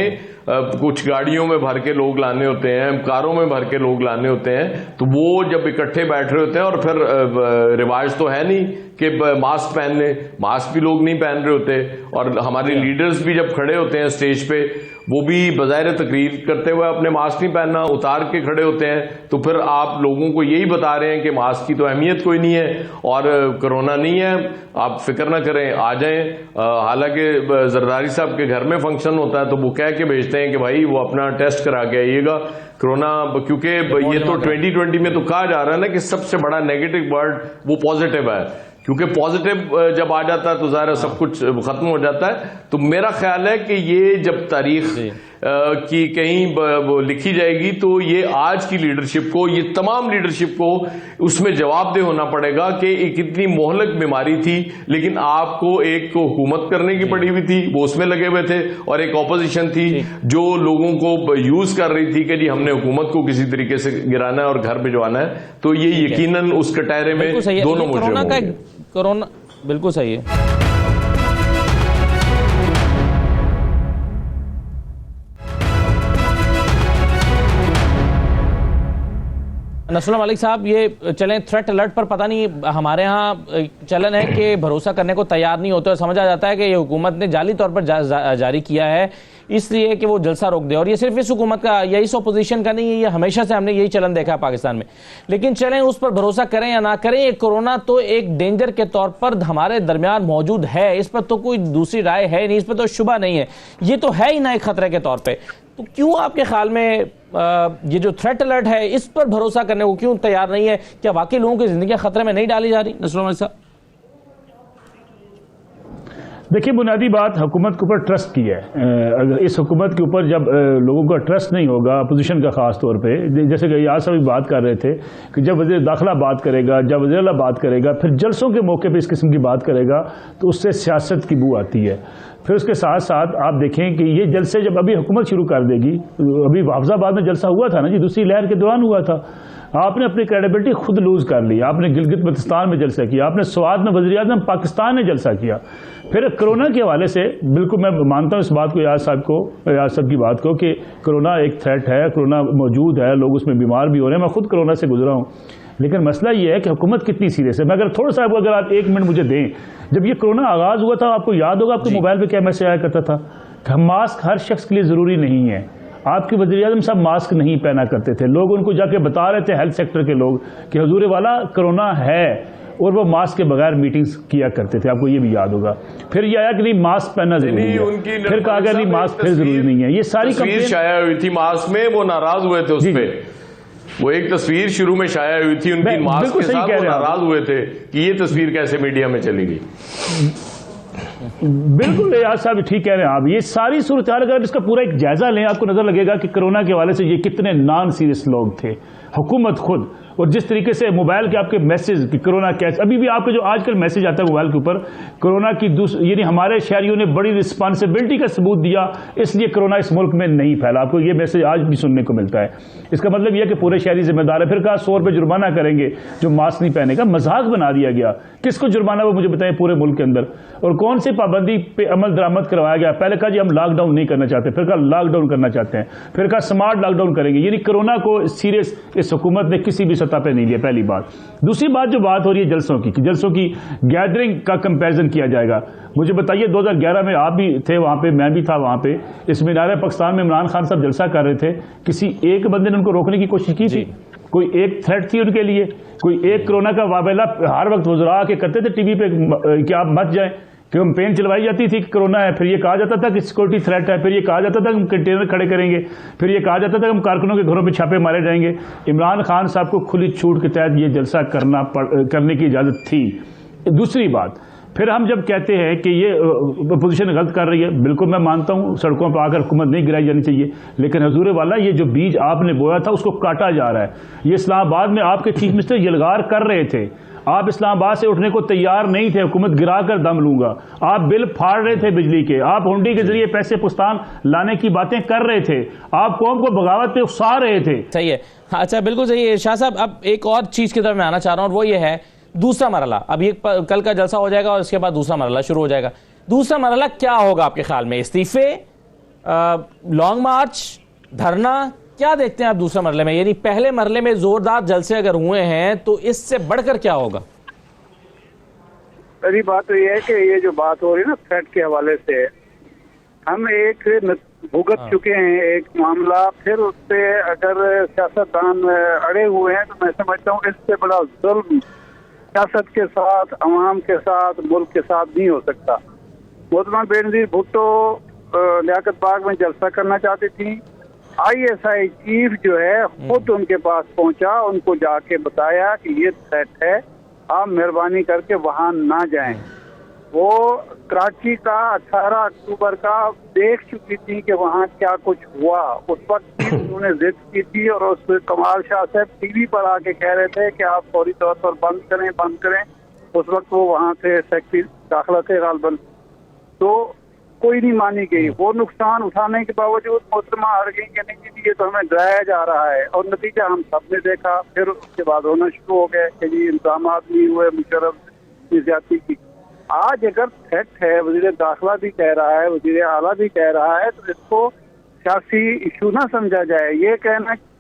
کچھ گاڑیوں میں بھر کے لوگ لانے ہوتے ہیں, کاروں میں بھر کے لوگ لانے ہوتے ہیں. تو وہ جب اکٹھے بیٹھ رہے ہوتے ہیں, اور پھر رواج تو ہے نہیں کہ ماسک پہن لیں, ماسک بھی لوگ نہیں پہن رہے ہوتے, اور ہمارے لیڈرز بھی جب کھڑے ہوتے ہیں اسٹیج پہ, وہ بھی بظاہر تقریر کرتے ہوئے اپنے ماسک نہیں پہننا, اتار کے کھڑے ہوتے ہیں. تو پھر آپ لوگوں کو یہی بتا رہے ہیں کہ ماسک کی تو اہمیت کوئی نہیں ہے اور کرونا نہیں ہے, آپ فکر نہ کریں, آ جائیں. حالانکہ زرداری صاحب کے گھر میں فنکشن ہوتا ہے تو وہ کہہ کے بھیجتے ہیں کہ بھائی وہ اپنا ٹیسٹ کرا کے آئیے گا کرونا, کیونکہ یہ تو 2020 میں تو کہا جا رہا ہے نا کہ سب سے بڑا نیگیٹو ورڈ وہ پازیٹیو ہے, کیونکہ پازیٹیو جب آ جاتا ہے تو ظاہر سب کچھ ختم ہو جاتا ہے. تو میرا خیال ہے کہ یہ جب تاریخ کی کہیں لکھی جائے گی تو یہ آج کی لیڈرشپ کو, یہ تمام لیڈرشپ کو اس میں جواب دہ ہونا پڑے گا کہ ایک اتنی مہلک بیماری تھی, لیکن آپ کو ایک کو حکومت کرنے کی پڑی ہوئی تھی, وہ اس میں لگے ہوئے تھے, اور ایک اپوزیشن تھی جو لوگوں کو یوز کر رہی تھی کہ جی ہم نے حکومت کو کسی طریقے سے گرانا ہے اور گھر بھجوانا ہے. تو یہ یقیناً اس کٹہرے میں دونوں مجرم ہوں گے. کرونا بالکل صحیح ہے. نصر اللہ ملک صاحب، یہ چلیں تھریٹ الرٹ پر پتہ نہیں ہمارے ہاں چلن ہے کہ بھروسہ کرنے کو تیار نہیں ہوتے اور سمجھا جاتا ہے کہ یہ حکومت نے جعلی طور پر جاری کیا ہے اس لیے کہ وہ جلسہ روک دے، اور یہ صرف اس حکومت کا یا اس اپوزیشن کا نہیں ہے، یہ ہمیشہ سے ہم نے یہی چلن دیکھا ہے پاکستان میں. لیکن چلیں اس پر بھروسہ کریں یا نہ کریں، یہ کورونا تو ایک ڈینجر کے طور پر ہمارے درمیان موجود ہے، اس پر تو کوئی دوسری رائے ہے نہیں، اس پر تو شبہ نہیں ہے، یہ تو ہے ہی نہ ایک خطرے کے طور پہ. تو کیوں آپ کے خیال میں یہ جو تھریٹ الرٹ ہے اس پر بھروسہ کرنے کو کیوں تیار نہیں ہے؟ کیا واقعی لوگوں کی زندگیاں خطرے میں نہیں ڈالی جا رہی؟ نصر اللہ صاحب دیکھیے، بنیادی بات حکومت کے اوپر ٹرسٹ کی ہے. اگر اس حکومت کے اوپر جب لوگوں کا ٹرسٹ نہیں ہوگا، اپوزیشن کا خاص طور پہ، جیسے کہ یاد صاحب بات کر رہے تھے کہ جب وزیر داخلہ بات کرے گا، جب وزیر اعلیٰ بات کرے گا، پھر جلسوں کے موقع پہ اس قسم کی بات کرے گا تو اس سے سیاست کی بو آتی ہے. پھر اس کے ساتھ ساتھ آپ دیکھیں کہ یہ جلسے جب ابھی حکومت شروع کر دے گی، ابھی حافظ آباد میں جلسہ ہوا تھا نا جی، دوسری لہر کے دوران ہوا تھا، آپ نے اپنی کریڈیبلٹی خود لوز کر لی. آپ نے گلگت بلتستان میں جلسہ کیا، آپ نے سوات میں وزیر اعظم پاکستان نے جلسہ کیا. پھر کرونا کے حوالے سے بالکل میں مانتا ہوں اس بات کو، یاد صاحب کی بات کو، کہ کرونا ایک تھریٹ ہے، کرونا موجود ہے، لوگ اس میں بیمار بھی ہو رہے ہیں، میں خود کرونا سے گزرا ہوں. لیکن مسئلہ یہ ہے کہ حکومت کتنی سیریس ہے. میں اگر تھوڑا سا اگر آپ 1 منٹ مجھے دیں، جب یہ کرونا آغاز ہوا تھا آپ کو یاد ہوگا آپ کے موبائل پہ کیا میسج آیا کرتا تھا کہ ماسک ہر شخص کے لیے ضروری نہیں ہے. آپ کے وزیر اعظم صاحب ماسک نہیں پہنا کرتے تھے، لوگ ان کو جا کے بتا رہے تھے ہیلتھ سیکٹر کے لوگ کہ حضور والا کرونا ہے، اور وہ ماسک کے بغیر میٹنگز کیا کرتے تھے. آپ کو یہ بھی یاد ہوگا. پھر یہ آیا کہ نہیں ماسک پہننا ضروری ہے، پھر کہا گیا نہیں ماسک پھر ضروری نہیں ہے. یہ ساری تصویر شائع ہوئی تھی ماسک میں، وہ ناراض ہوئے تھے اس پہ. وہ ایک تصویر شروع میں شائع ہوئی تھی ان کی ماسک کے ساتھ، وہ ناراض ہوئے تھے کہ یہ تصویر کیسے میڈیا میں چلی گئی. بالکل ریاض صاحب ٹھیک کہہ رہے ہیں آپ. یہ ساری صورتحال اگر اس کا پورا ایک جائزہ لیں آپ کو نظر لگے گا کہ کرونا کے حوالے سے یہ کتنے نان سیریس لوگ تھے. حکومت خود، اور جس طریقے سے موبائل کے آپ کے میسج کہ کرونا کیسے، ابھی بھی آپ کا جو آج کل میسج آتا ہے موبائل کے اوپر کرونا کی یعنی ہمارے شہریوں نے بڑی رسپانسبلٹی کا ثبوت دیا اس لیے کرونا اس ملک میں نہیں پھیلا. آپ کو یہ میسج آج بھی سننے کو ملتا ہے. اس کا مطلب یہ کہ پورے شہری ذمہ دار ہے. پھر کہا 100 روپے جرمانہ کریں گے جو ماسک نہیں پہنے گا. مذاق بنا دیا گیا. کس کو جرمانہ وہ مجھے بتائیں پورے ملک کے اندر، اور کون سی پابندی پہ عمل درآمد کروایا گیا؟ پہلے کہا جی ہم لاک ڈاؤن نہیں کرنا چاہتے، پھر کہا لاک ڈاؤن کرنا چاہتے ہیں، پھر کہا سمارٹ لاک ڈاؤن کریں گے. یعنی کرونا کو سیریس اس حکومت نے کسی بھی سطح پہ نہیں لیا. پہلی بات. دوسری بات جو بات ہو رہی ہے جلسوں کی، کہ جلسوں کی گیدرنگ کا کمپیریزن کیا جائے گا. مجھے بتائیے 2011 میں آپ بھی تھے وہاں پہ، میں بھی تھا وہاں پہ، اس مینار پاکستان میں عمران خان صاحب جلسہ کر رہے تھے، کسی ایک بندے نے ان کو روکنے کی کوشش کی تھی؟ کوئی ایک تھریٹ تھی ان کے لیے؟ کوئی ایک کرونا کا وابلہ ہر وقت وزراء کے کرتے تھے ٹی وی پہ کہ آپ مت جائیں، کیمپین چلوائی جاتی تھی کہ کرونا ہے، پھر یہ کہا جاتا تھا کہ سیکورٹی تھریٹ ہے، پھر یہ کہا جاتا تھا کہ ہم کنٹینر کھڑے کریں گے، پھر یہ کہا جاتا تھا کہ ہم کارکنوں کے گھروں پہ چھاپے مارے جائیں گے. عمران خان صاحب کو کھلی چھوٹ کے تحت یہ جلسہ کرنے کی اجازت تھی. دوسری بات، پھر ہم جب کہتے ہیں کہ یہ اپوزیشن غلط کر رہی ہے، بالکل میں مانتا ہوں سڑکوں پہ آ کر حکومت نہیں گرائی جانی چاہیے، لیکن حضور والا یہ جو بیج آپ نے بویا تھا اس کو کاٹا جا رہا ہے. یہ اسلام آباد میں آپ کے چیف منسٹر یلغار کر رہے تھے، آپ اسلام آباد سے اٹھنے کو تیار نہیں تھے، حکومت گرا کر دم لوں گا. آپ بل پھاڑ رہے تھے بجلی کے، آپ ہنڈی کے ذریعے پیسے پاکستان لانے کی باتیں کر رہے تھے، آپ قوم کو بغاوت پہ اکسا رہے تھے. صحیح ہے. اچھا بالکل صحیح ہے شاہ صاحب. اب ایک اور چیز کی طرف میں آنا چاہ رہا ہوں، اور وہ یہ ہے دوسرا مرحلہ. اب یہ کل کا جلسہ ہو جائے گا اور اس کے بعد دوسرا مرحلہ شروع ہو جائے گا. دوسرا مرحلہ کیا ہوگا آپ کے خیال میں؟ استعفے، لانگ مارچ، دھرنا، کیا دیکھتے ہیں آپ دوسرے مرحلے میں؟ یعنی پہلے مرحلے میں زوردار جلسے اگر ہوئے ہیں تو اس سے بڑھ کر کیا ہوگا؟ پہلی بات تو یہ ہے کہ یہ جو بات ہو رہی ہے نا تھریٹ کے حوالے سے، ہم ایک بھگت چکے ہیں ایک معاملہ، پھر اس پہ اگر سیاستدان اڑے ہوئے ہیں تو میں سمجھتا ہوں اس سے بڑا ظلم سیاست کے ساتھ، عوام کے ساتھ، ملک کے ساتھ نہیں ہو سکتا. محترمہ بینظیر بھٹو لیاقت باغ میں جلسہ کرنا چاہتی تھیں. ISI چیف جو ہے خود ان کے پاس پہنچا، ان کو جا کے بتایا کہ یہ تھریٹ ہے، آپ مہربانی کر کے وہاں نہ جائیں. وہ کراچی کا 18 اکتوبر کا دیکھ چکی تھی کہ وہاں کیا کچھ ہوا. اس وقت انہوں نے ضد کی تھی اور اس کمال شاہ صاحب ٹی وی پر آ کے کہہ رہے تھے کہ آپ فوری طور پر بند کریں. اس وقت وہ وہاں سے سیکرٹری داخلہ تھے غالباً، تو کوئی نہیں مانی گئی. وہ نقصان اٹھانے کے باوجود محترمہ ہر گئی کہ نہیں یہ تو ہمیں ڈرایا جا رہا ہے، اور نتیجہ ہم سب نے دیکھا. پھر اس کے بعد ہونا شروع ہو گئے کہ جی انتظامات نہیں ہوئے، مشرف کی زیادتی کی. آج اگر تھریٹ ہے، وزیر داخلہ بھی کہہ رہا ہے، وزیر اعلیٰ بھی کہہ رہا ہے، تو اس کو سیاسی ایشو نہ سمجھا جائے. یہ کہنا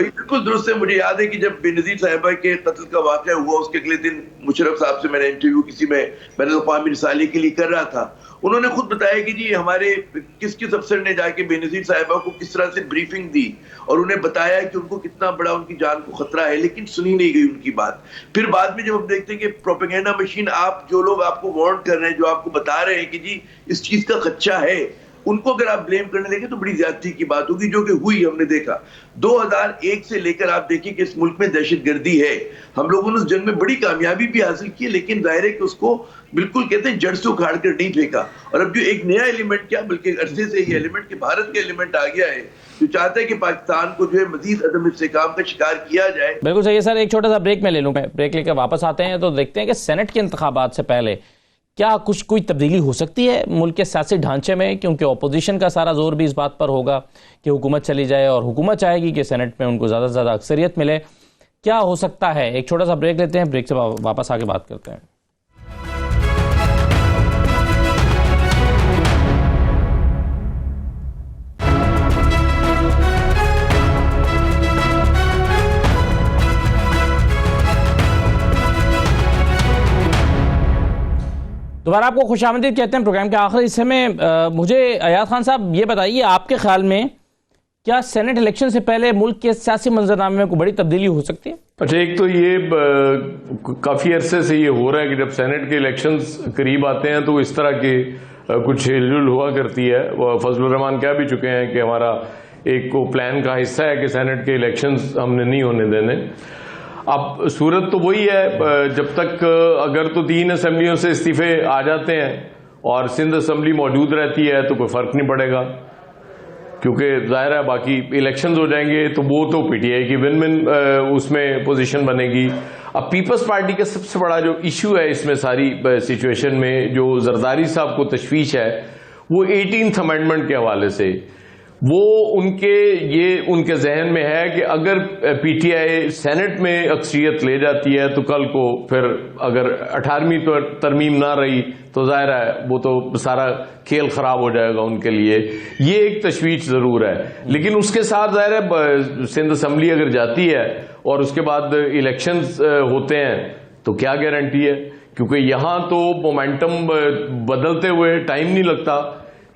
اور یہ بالکل درست ہے. مجھے یاد ہے کہ جب بینظیر صاحبہ کے قتل کا واقعہ ہوا اس کے اگلے دن مشرف صاحب سے میں نے انٹرویو کسی میں بین الاقوامی رسالے کے لیے کر رہا تھا. انہوں نے خود بتایا کہ جی ہمارے کس افسر نے جا کے بینظیر صاحبہ کو کس طرح سے بریفنگ دی اور انہیں بتایا کہ ان کو کتنا بڑا ان کی جان کو خطرہ ہے, لیکن سنی نہیں گئی ان کی بات. پھر بعد میں جب ہم دیکھتے ہیں کہ پروپیگنڈا مشین, آپ جو لوگ آپ کو وارن کر رہے ہیں, جو آپ کو بتا رہے ہیں کہ جی اس چیز کا خدشہ ہے, ان کو اگر آپ بلیم کرنے لگے تو بڑی زیادتی کی بات ہوگی, جو کہ ہوئی. ہم نے دیکھا 2001 سے لے کر آپ دیکھیں کہ اس ملک میں دہشت گردی ہے. ہم لوگوں نے اس جنگ میں بڑی کامیابی بھی حاصل کی, لیکن ظاہر ہے کہ اس کو بالکل کہتے ہیں جڑ سے اکھاڑ کر نہیں پھینکا. اور اب جو ایک نیا ایلیمنٹ کیا بلکہ عرصے سے یہ ایلیمنٹ کہ بھارت کا ایلیمنٹ آ گیا ہے جو چاہتا ہے کہ پاکستان کو جو ہے مزید عدم استحکام کا شکار کیا جائے. بالکل صحیح سر. ایک چھوٹا سا بریک میں لے لوں, بریک لے کے واپس آتے ہیں تو دیکھتے ہیں کہ سینٹ کے انتخابات سے پہلے کیا کوئی تبدیلی ہو سکتی ہے ملک کے سیاسی ڈھانچے میں, کیونکہ اپوزیشن کا سارا زور بھی اس بات پر ہوگا کہ حکومت چلی جائے اور حکومت چاہے گی کہ سینٹ میں ان کو زیادہ سے زیادہ اکثریت ملے. کیا ہو سکتا ہے؟ ایک چھوٹا سا بریک لیتے ہیں, بریک سے واپس آ کے بات کرتے ہیں. دوبارہ آپ کو خوش آمدید کہتے ہیں پروگرام کے آخری حصے میں. مجھے ایاز خان صاحب یہ بتائیے, آپ کے خیال میں کیا سینٹ الیکشن سے پہلے ملک کے سیاسی منظرنامے میں کوئی بڑی تبدیلی ہو سکتی ہے؟ اچھا, ایک تو یہ کافی عرصے سے یہ ہو رہا ہے کہ جب سینٹ کے الیکشنز قریب آتے ہیں تو اس طرح کے کچھ ہل جل ہوا کرتی ہے. فضل الرحمان کہہ بھی چکے ہیں کہ ہمارا ایک پلان کا حصہ ہے کہ سینٹ کے الیکشنز ہم نے نہیں ہونے دینے. اب صورت تو وہی ہے, جب تک اگر تو 3 اسمبلیوں سے استعفے آ جاتے ہیں اور سندھ اسمبلی موجود رہتی ہے تو کوئی فرق نہیں پڑے گا, کیونکہ ظاہر ہے باقی الیکشنز ہو جائیں گے تو وہ تو پی ٹی آئی کی ون اس میں پوزیشن بنے گی. اب پیپلز پارٹی کا سب سے بڑا جو ایشو ہے اس میں ساری سچویشن میں, جو زرداری صاحب کو تشویش ہے, وہ 18th امینڈمنٹ کے حوالے سے. وہ ان کے ذہن میں ہے کہ اگر پی ٹی آئی سینٹ میں اکثریت لے جاتی ہے تو کل کو پھر اگر 18ویں ترمیم نہ رہی تو ظاہر ہے وہ تو سارا کھیل خراب ہو جائے گا ان کے لیے. یہ ایک تشویش ضرور ہے, لیکن اس کے ساتھ ظاہر ہے سندھ اسمبلی اگر جاتی ہے اور اس کے بعد الیکشنز ہوتے ہیں تو کیا گارنٹی ہے, کیونکہ یہاں تو مومنٹم بدلتے ہوئے ٹائم نہیں لگتا.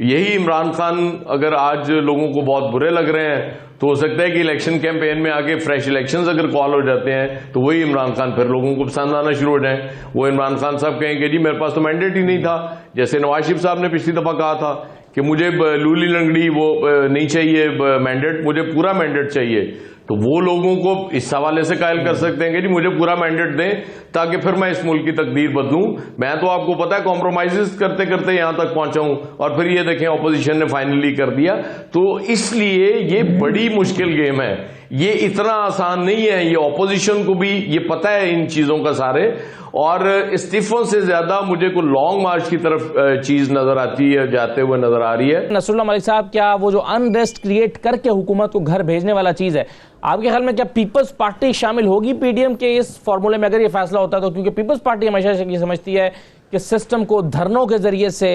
یہی عمران خان اگر آج لوگوں کو بہت برے لگ رہے ہیں تو ہو سکتا ہے کہ الیکشن کیمپین میں آگے فریش الیکشنز اگر کال ہو جاتے ہیں تو وہی عمران خان پھر لوگوں کو پسند آنا شروع ہو جائیں. وہ عمران خان صاحب کہیں کہ جی میرے پاس تو مینڈیٹ ہی نہیں تھا, جیسے نواز شریف صاحب نے پچھلی دفعہ کہا تھا کہ مجھے لولی لنگڑی وہ نہیں چاہیے مینڈیٹ, مجھے پورا مینڈیٹ چاہیے. تو وہ لوگوں کو اس حوالے سے قائل کر سکتے ہیں کہ جی مجھے پورا مینڈیٹ دیں تاکہ پھر میں اس ملک کی تقدیر بدلوں. میں تو آپ کو پتا ہے کمپرومائزز کرتے کرتے یہاں تک پہنچا ہوں, اور پھر یہ دیکھیں اپوزیشن نے فائنلی کر دیا. تو اس لیے یہ بڑی مشکل گیم ہے, یہ اتنا آسان نہیں ہے. یہ اپوزیشن کو بھی یہ پتہ ہے ان چیزوں کا سارے, اور استعفوں سے زیادہ مجھے کوئی لانگ مارچ کی طرف چیز نظر آتی ہے, جاتے ہوئے نظر آ رہی ہے. نصر اللہ ملک صاحب, کیا وہ جو انریسٹ کریٹ کر کے حکومت کو گھر بھیجنے والا چیز ہے, آپ کے خیال میں کیا پیپلز پارٹی شامل ہوگی پی ڈی ایم کے اس فارمولے میں اگر یہ فیصلہ ہوتا ہے تو؟ کیونکہ پیپلز پارٹی ہمیشہ سے یہ سمجھتی ہے کہ سسٹم کو دھرنوں کے ذریعے سے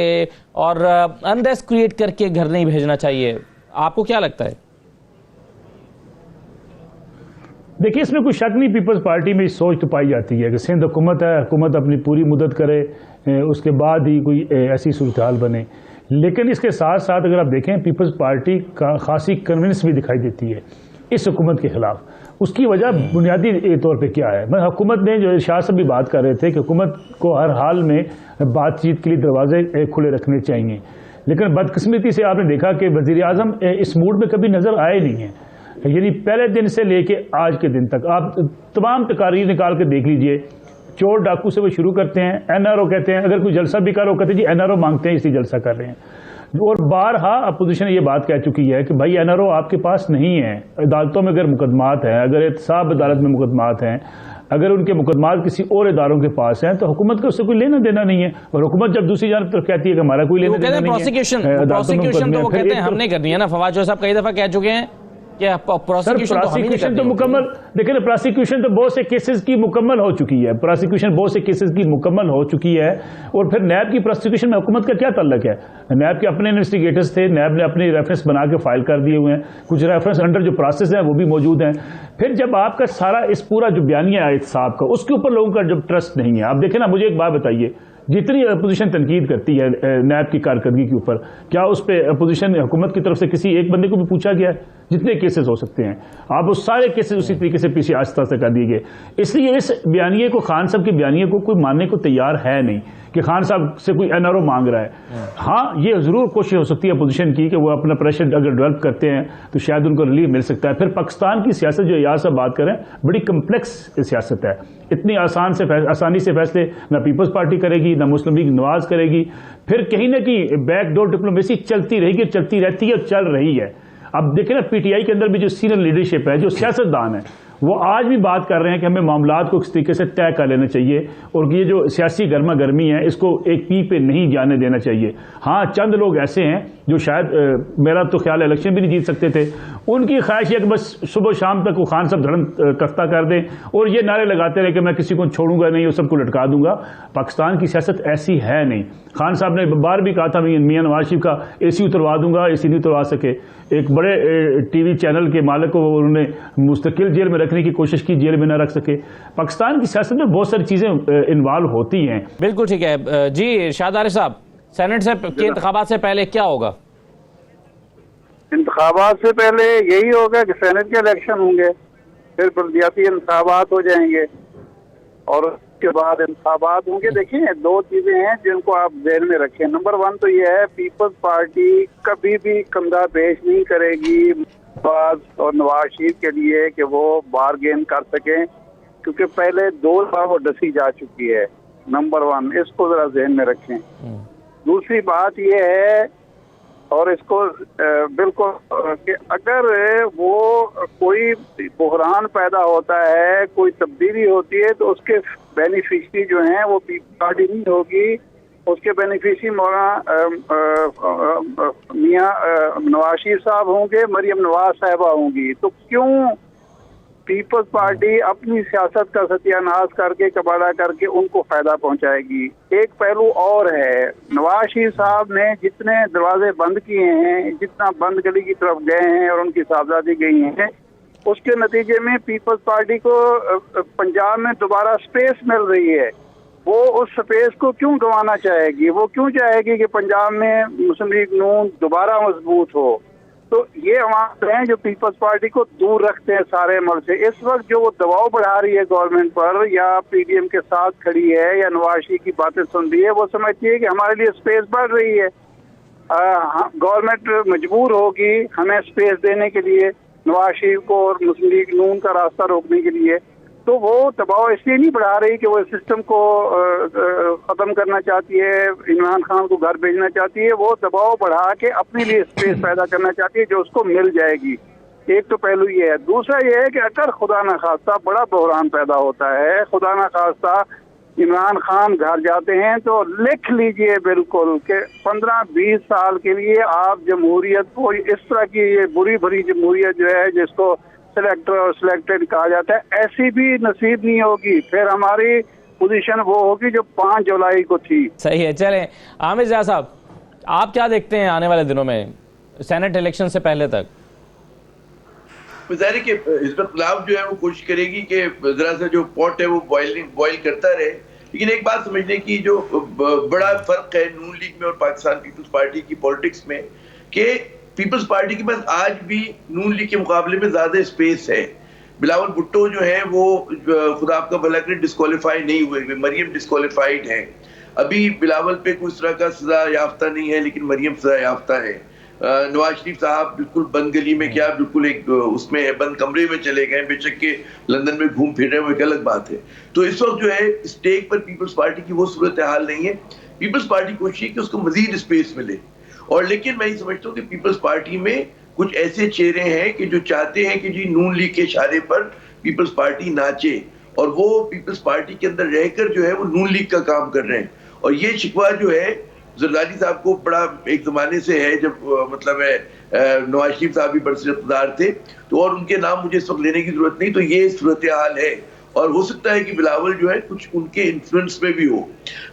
اور انریسٹ کریٹ کر کے گھر نہیں بھیجنا چاہیے. آپ کو کیا لگتا ہے؟ دیکھیے, اس میں کوئی شک نہیں, پیپلز پارٹی میں سوچ تو پائی جاتی ہے کہ سندھ حکومت ہے, حکومت اپنی پوری مدت کرے, اس کے بعد ہی کوئی ایسی صورتحال بنے. لیکن اس کے ساتھ ساتھ اگر آپ دیکھیں پیپلز پارٹی کا خاصی کنونس بھی دکھائی دیتی ہے اس حکومت کے خلاف. اس کی وجہ بنیادی طور پہ کیا ہے؟ حکومت نے جو شاہ صاحب بھی بات کر رہے تھے کہ حکومت کو ہر حال میں بات چیت کے لیے دروازے کھلے رکھنے چاہیے, لیکن بدقسمتی سے آپ نے دیکھا کہ وزیر اعظم اس موڈ میں کبھی نظر آئے نہیں ہیں. یعنی پہلے دن سے لے کے آج کے دن تک آپ تمام تقاریر نکال کے دیکھ لیجئے, چور ڈاکو سے وہ شروع کرتے ہیں, این آر او کہتے ہیں, اگر کوئی جلسہ بھی کرو کہتے ہیں جی این آر او مانگتے ہیں اس لیے جلسہ کر رہے ہیں. اور بارہا اپوزیشن یہ بات کہہ چکی ہے کہ بھائی این آر او آپ کے پاس نہیں ہے, عدالتوں میں اگر مقدمات ہیں, اگر احتساب عدالت میں مقدمات ہیں, اگر ان کے مقدمات کسی اور اداروں کے پاس ہیں تو حکومت کو اس سے کوئی لینا دینا نہیں ہے. اور حکومت جب دوسری جانب طرف کہتی ہے کہ ہمارا کوئی لینا دینا نہیں ہے, پروسیکیوشن تو وہ کہتے ہیں ہم نہیں کرنی ہے نا. فواد چودھری صاحب کئی دفعہ کہہ چکے ہیں کہ پروسیکیوشن تو مکمل دیکھیں نا، پروسیکیوشن تو بہت سے کیسز کی مکمل ہو چکی ہے، پروسیکیوشن بہت سے کیسز کی مکمل ہو چکی ہے. اور پھر نیب کی پروسیکیوشن میں حکومت کا کیا تعلق ہے؟ نیب کے اپنے انویسٹیگیٹرز تھے، نیب نے اپنے ریفرنس بنا کے فائل کر دیے ہوئے ہیں، کچھ ریفرنس انڈر جو پروسیس ہے وہ بھی موجود ہیں. پھر جب آپ کا سارا اس پورا جو بیانیہ ہے احتساب کا، اس کے اوپر لوگوں کا جب ٹرسٹ نہیں ہے. آپ دیکھیں نا، مجھے ایک بات بتائیے، جتنی اپوزیشن تنقید کرتی ہے نیب کی کارکردگی کے اوپر، کیا اس پہ اپوزیشن حکومت کی طرف سے کسی ایک بندے کو بھی پوچھا گیا ہے؟ جتنے کیسز ہو سکتے ہیں آپ اس سارے کیسز اسی طریقے سے پیچھے آہستہ آہستہ کر دیے گئے. اس لیے اس بیانیے کو، خان صاحب کے بیانیے کو کوئی ماننے کو تیار ہے نہیں کہ خان صاحب سے کوئی این آر او مانگ رہا ہے. ہاں یہ ضرور کوشش ہو سکتی ہے اپوزیشن کی کہ وہ اپنا پریشر اگر ڈیولپ کرتے ہیں تو شاید ان کو ریلیف مل سکتا ہے. پھر پاکستان کی سیاست جو ایاز صاحب بات کریں، بڑی کمپلیکس سیاست ہے. اتنی آسانی سے فیصلے نہ پیپلز پارٹی کرے گی، نہ مسلم لیگ نواز کرے گی. پھر کہیں نہ کہیں بیک ڈور ڈپلومیسی چلتی رہے گی، چلتی رہتی ہے اور چل رہی ہے. اب دیکھیں نا، پی ٹی آئی کے اندر بھی جو سینئر لیڈرشپ ہے، جو سیاستدان ہے، وہ آج بھی بات کر رہے ہیں کہ ہمیں معاملات کو اس طریقے سے طے کر لینا چاہیے اور یہ جو سیاسی گرما گرمی ہے اس کو ایک پی پہ نہیں جانے دینا چاہیے. ہاں چند لوگ ایسے ہیں جو شاید میرا تو خیال ہے الیکشن بھی نہیں جیت سکتے تھے، ان کی خواہش ہے کہ بس صبح شام تک وہ خان صاحب دھڑن کفتہ کر دیں اور یہ نعرے لگاتے رہے کہ میں کسی کو چھوڑوں گا نہیں اور سب کو لٹکا دوں گا. پاکستان کی سیاست ایسی ہے نہیں. خان صاحب نے بار بھی کہا تھا میاں نواز شریف کا اے سی اتروا دوں گا، اے سی نہیں اتروا سکے. ایک بڑے ٹی وی چینل کے مالک کو انہوں نے مستقل جیل میں رکھنے کی کوشش کی، جیل میں نہ رکھ سکے. پاکستان کی سیاست میں بہت ساری چیزیں انوالو ہوتی ہیں. بالکل ٹھیک ہے جی. شاہد عارف صاحب، سینٹ کے انتخابات سے پہلے کیا ہوگا؟ انتخابات سے پہلے یہی ہوگا کہ سینٹ کے الیکشن ہوں گے، پھر بلدیاتی انتخابات ہو جائیں گے اور اس کے بعد انتخابات ہوں گے. دیکھیں دو چیزیں ہیں جن کو آپ ذہن میں رکھیں. نمبر 1 تو یہ ہے، پیپلز پارٹی کبھی بھی کندھا پیش نہیں کرے گی اور نواز شریف کے لیے کہ وہ بارگین کر سکیں، کیونکہ پہلے 2 دفعہ وہ ڈسی جا چکی ہے. نمبر 1 اس کو ذرا ذہن میں رکھیں. دوسری بات یہ ہے، اور اس کو بالکل، کہ اگر وہ کوئی بحران پیدا ہوتا ہے، کوئی تبدیلی ہوتی ہے، تو اس کے بینیفیشری جو ہیں وہ پیپلز پارٹی نہیں ہوگی، اس کے بینیفیشری میاں نواز شریف صاحب ہوں گے، مریم نواز صاحبہ ہوں گی. تو کیوں پیپلز پارٹی اپنی سیاست کا ستیہ ناش کر کے، کباڑہ کر کے ان کو فائدہ پہنچائے گی؟ ایک پہلو اور ہے، نواز شریف صاحب نے جتنے دروازے بند کیے ہیں، جتنا بند گلی کی طرف گئے ہیں اور ان کی صاحبزادی گئی ہیں، اس کے نتیجے میں پیپلز پارٹی کو پنجاب میں دوبارہ سپیس مل رہی ہے. وہ اس سپیس کو کیوں گنوانا چاہے گی؟ وہ کیوں چاہے گی کہ پنجاب میں مسلم لیگ نون دوبارہ مضبوط ہو؟ تو یہ عوام ہیں جو پیپلز پارٹی کو دور رکھتے ہیں سارے ملک سے. اس وقت جو وہ دباؤ بڑھا رہی ہے گورنمنٹ پر، یا پی ڈی ایم کے ساتھ کھڑی ہے، یا نواز شریف کی باتیں سن رہی ہے، وہ سمجھتی ہے کہ ہمارے لیے سپیس بڑھ رہی ہے. گورنمنٹ مجبور ہوگی ہمیں سپیس دینے کے لیے، نواز شریف کو اور مسلم لیگ نون کا راستہ روکنے کے لیے. تو وہ دباؤ اس لیے نہیں بڑھا رہی کہ وہ سسٹم کو ختم کرنا چاہتی ہے، عمران خان کو گھر بھیجنا چاہتی ہے. وہ دباؤ بڑھا کے اپنے لیے اسپیس پیدا کرنا چاہتی ہے جو اس کو مل جائے گی. ایک تو پہلو یہ ہے. دوسرا یہ ہے کہ اگر خدا نہ خواستہ بڑا بحران پیدا ہوتا ہے، خدا نہ خواستہ عمران خان گھر جاتے ہیں، تو لکھ لیجئے بالکل کہ 15-20 سال کے لیے آپ جمہوریت کو اس طرح کی یہ بری بھری جمہوریت جو ہے جس کو سلیکٹر اور سلیکٹڈ کہا جاتا ہے، ایسی بھی نصیب نہیں ہوگی. پھر ہماری پوزیشن وہ ہوگی جو 5 جولائی کو تھی. صحیح ہے. چلیں عامر ضیاء صاحب، آپ کیا دیکھتے ہیں آنے والے دنوں میں سینٹ الیکشن سے پہلے تک؟ ظاہر ہے کہ حزب اختلاف جو ہے وہ کوشش کرے گی کہ ذرا سا جو پوٹ ہے وہ بوائل کرتا رہے. لیکن ایک بات سمجھنے کی جو بڑا فرق ہے نون لیگ میں اور پاکستان پیپلز پارٹی کی پولیٹکس میں، کہ پیپلز پارٹی کے پاس آج بھی نون لیگ کے مقابلے میں زیادہ اسپیس ہے. بلاول بھٹو جو ہیں وہ خدا آپ کا بھلا کرے ڈسکوالیفائی نہیں ہوئے، مریم ڈسکوالیفائڈ ہیں. ابھی بلاول پہ کوئی اس طرح کا سزا یافتہ نہیں ہے، لیکن مریم سزا یافتہ ہے. نواز شریف صاحب بالکل بند گلی میں، کیا بالکل ایک اس میں بند کمرے میں چلے گئے، بے شک کہ لندن میں گھوم پھر رہے ہیں وہ ایک الگ بات ہے. تو اس وقت جو ہے اسٹیک پر پیپلز پارٹی کی وہ صورتحال نہیں ہے. پیپلز پارٹی کوشش ہے کہ اس کو مزید اسپیس ملے. اور لیکن میں یہ سمجھتا ہوں کہ پیپلز پارٹی میں کچھ ایسے چہرے ہیں کہ جو چاہتے ہیں کہ جی نون لیگ کے اشارے پر پیپلز پارٹی ناچے، اور وہ پیپلز پارٹی کے اندر رہ کر جو ہے وہ نون لیگ کا کام کر رہے ہیں. اور یہ شکوہ جو ہے زرداری صاحب کو بڑا ایک زمانے سے ہے، جب مطلب ہے نواز شریف صاحب بھی برسر اقتدار تھے، تو اور ان کے نام مجھے اس وقت لینے کی ضرورت نہیں، تو یہ صورتحال ہے. اور ہو سکتا ہے کہ بلاول جو ہے کچھ ان کے انفلوئنس میں بھی ہو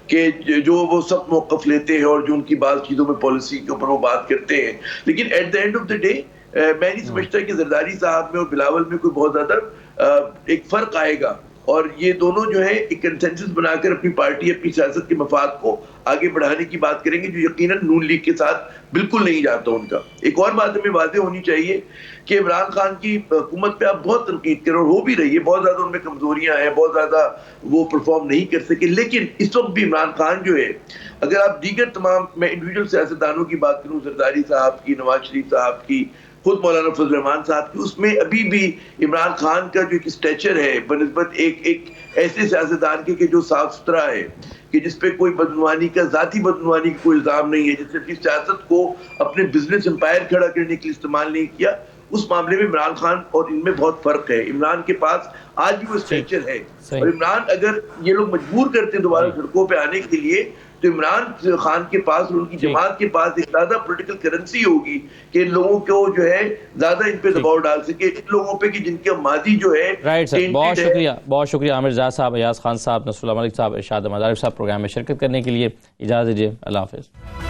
کہ جو وہ سخت موقف لیتے ہیں اور جو ان کی بعض چیزوں میں پالیسی کے اوپر وہ بات کرتے ہیں. لیکن at the end of the day میں نہیں سمجھتا کہ زرداری صاحب میں اور بلاول میں کوئی بہت زیادہ ایک فرق آئے گا، اور یہ دونوں جو ہے ایک کنسنسس بنا کر اپنی پارٹی اپنی سیاست کے مفاد کو آگے بڑھانے کی بات کریں گے، جو یقیناً نون لیگ کے ساتھ بالکل نہیں جاتا ان کا. ایک اور بات ہمیں واضح ہونی چاہیے کہ عمران خان کی حکومت پہ آپ بہت تنقید کریں، اور ہو بھی رہی ہے، بہت زیادہ ان میں کمزوریاں ہیں، بہت زیادہ وہ پرفارم نہیں کر سکے، لیکن اس وقت بھی عمران خان جو ہے، اگر آپ دیگر تمام، میں انڈیویجول سیاستدانوں کی بات کروں، زرداری صاحب کی، نواز شریف صاحب کی، خود مولانا فضل الرحمان صاحب کی، اس میں ابھی بھی عمران خان کا جو ایک اسٹیچر ہے بنسبت ایک ایسے سیاستدان کے کہ جو صاف ستھرا ہے، کہ جس پہ کوئی بدعنوانی کا، ذاتی بدعنوانی کا کوئی الزام نہیں ہے، جس نے اپنی سیاست کو اپنے بزنس امپائر کھڑا کرنے کے لیے استعمال نہیں کیا، اس معاملے میں عمران خان اور ان میں بہت فرق ہے. عمران کے پاس آج بھی وہ اسٹیچر ہے، اور عمران اگر یہ لوگ مجبور کرتے ہیں دوبارہ سڑکوں پہ آنے کے لیے، تو عمران خان کے پاس اور ان کی جماعت کے پاس ایک زیادہ پولیٹیکل کرنسی ہوگی کہ ان لوگوں کو جو ہے زیادہ ان پہ دباؤ ڈال سکے، ان لوگوں پہ کہ جن کا ماضی جو ہے. رائٹ سر، بہت شکریہ عامر زیاد صاحب، ایاز خان صاحب، نصر اللہ ملک صاحب، ارشاد مدارک صاحب پروگرام میں شرکت کرنے کے لیے. اجازت دیجیے، اللہ حافظ.